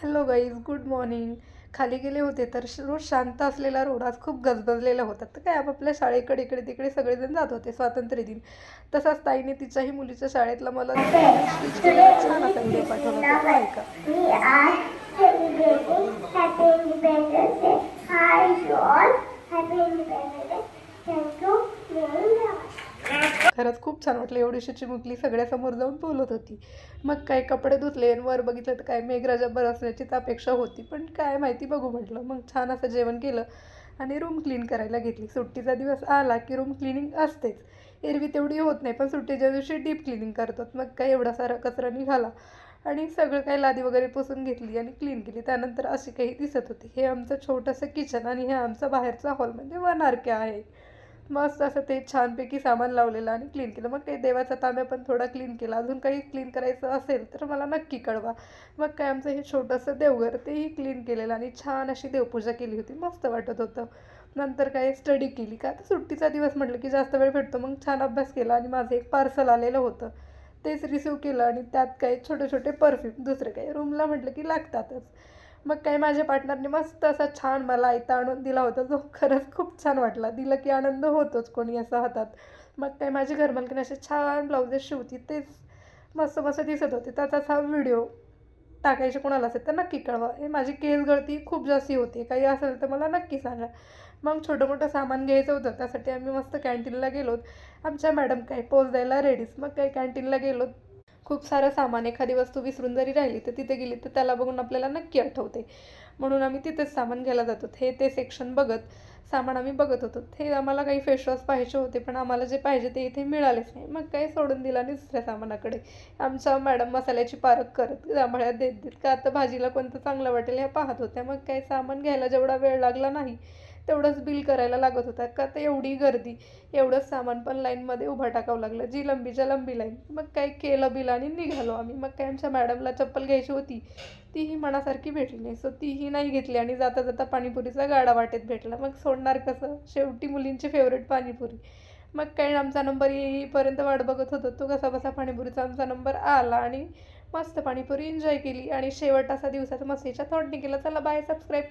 Hello guys, good morning. खाली गेले होते तर रोज शांत असलेला रोड आज खूप गजबजलेला होता. तर काय आपापल्या शाळेकडे इकडे तिकडे सगळेजण जात होते स्वातंत्र्य दिन. तसाच ताईने तिच्याही मुलीच्या शाळेतला मला स्पीच केलेला छान असा व्हिडिओ पाठवला होता, तो ऐका. We are celebrating Happy Independence Day. Hi you all. Happy Independence Day. Thank you very much. खरंच खूप छान वाटलं. एवढीशी चिमुकली सगळ्यासमोर जाऊन बोलत होती. मग काय कपडे धुतले आणि वर बघितलं तर काय मेघराजा बरसण्याचीच अपेक्षा होती, पण काय माहिती बघू म्हटलं. मग छान असं जेवण केलं आणि रूम क्लीन करायला घेतली. सुट्टीचा दिवस आला की रूम क्लिनिंग असतेच. एरवी तेवढी होत नाही, पण सुट्टीच्या दिवशी डीप क्लिनिंग करतात. मग काय एवढा सारा कचरा निघाला आणि सगळं काही लादी वगैरे पुसून घेतली आणि क्लीन केली. त्यानंतर अशी काही दिसत होती. हे आमचं छोटंसं किचन आणि हे आमचा बाहेरचा हॉल, म्हणजे 1 RK आहे. मस्त असं ते छानपैकी सामान लावलेलं आणि क्लीन केलं. मग काही देवाचा तांब्या पण थोडा क्लीन केला. अजून काही क्लीन करायचं असेल तर मला नक्की कळवा. मग काय आमचं हे छोटंसं देवघर तेही क्लीन केलेलं आणि छान अशी देवपूजा केली होती. मस्त वाटत होतं. नंतर काय स्टडी केली. का तर सुट्टीचा दिवस म्हटलं की जास्त वेळ भेटतो. मग छान अभ्यास केला आणि माझं एक पार्सल आलेलं होतं, तेच रिसीव केलं आणि त्यात काही छोटे छोटे परफ्यूम, दुसरं काही रूमला म्हटलं की लागतातच. मग काय माझ्या पार्टनरने मस्त असा छान मला आयता आणून दिला होता, जो खरंच खूप छान वाटला. दिलं की आनंद होतोच कोणी असं हातात. मग काय माझी घरमालकीण असे छान ब्लाउजेस शिवती, तेच मस्त मस्त दिसत होते. त्याचाच हा व्हिडिओ टाकायचे कोणाला असेल तर नक्की कळवा. हे माझी केस गळती खूप जास्ती होती, काही असेल तर मला नक्की सांगा. मग छोटं मोठं सामान घ्यायचं होतं, त्यासाठी आम्ही मस्त कॅन्टीनला गेलोत. आमच्या मॅडम काय पोच द्यायला रेडीच. मग काही कॅन्टीनला गेलोत. खूप सारं सामान, एखादी वस्तू विसरून जरी राहिली तर तिथे गेली तर त्याला बघून आपल्याला नक्की आठवते, म्हणून आम्ही तिथेच सामान घ्यायला जातो. हे ते सेक्शन बघत सामान आम्ही बघत होतो. हे आम्हाला काही फेसवॉश पाहिजे होते, पण आम्हाला जे पाहिजे ते इथे मिळालेच नाही. मग काही सोडून दिलं आणि दुसऱ्या सामानाकडे. आमच्या मॅडम मसाल्याची पारख करत जांभळ्या देत देत का आता भाजीला कोणतं चांगलं वाटेल हे पाहत होत्या. मग काही सामान घ्यायला जेवढा वेळ लागला नाही तेवढंच बिल करायला लागत होता. का तर एवढी गर्दी, एवढंच सामान पण लाईनमध्ये उभं टाकावं लागलं, जी लंबीच्या लंबी लाईन. मग काय केलं बिल आणि निघालो आम्ही. मग काय आमच्या मॅडमला चप्पल घ्यायची होती, तीही मनासारखी भेटली नाही, सो तीही नाही घेतली आणि जाता जाता पाणीपुरीचा गाडा वाटेत भेटला. मग सोडणार कसं, शेवटी मुलींची फेवरेट पाणीपुरी. मग काय आमचा नंबर येईपर्यंत वाट बघत होतो. तो कसा बसा पाणीपुरीचा आमचा नंबर आला आणि मस्त पाणीपुरी एन्जॉय केली आणि शेवट असा दिवसाचा मस्तीच्या थॉटने केला. चला बाय, सबस्क्राईब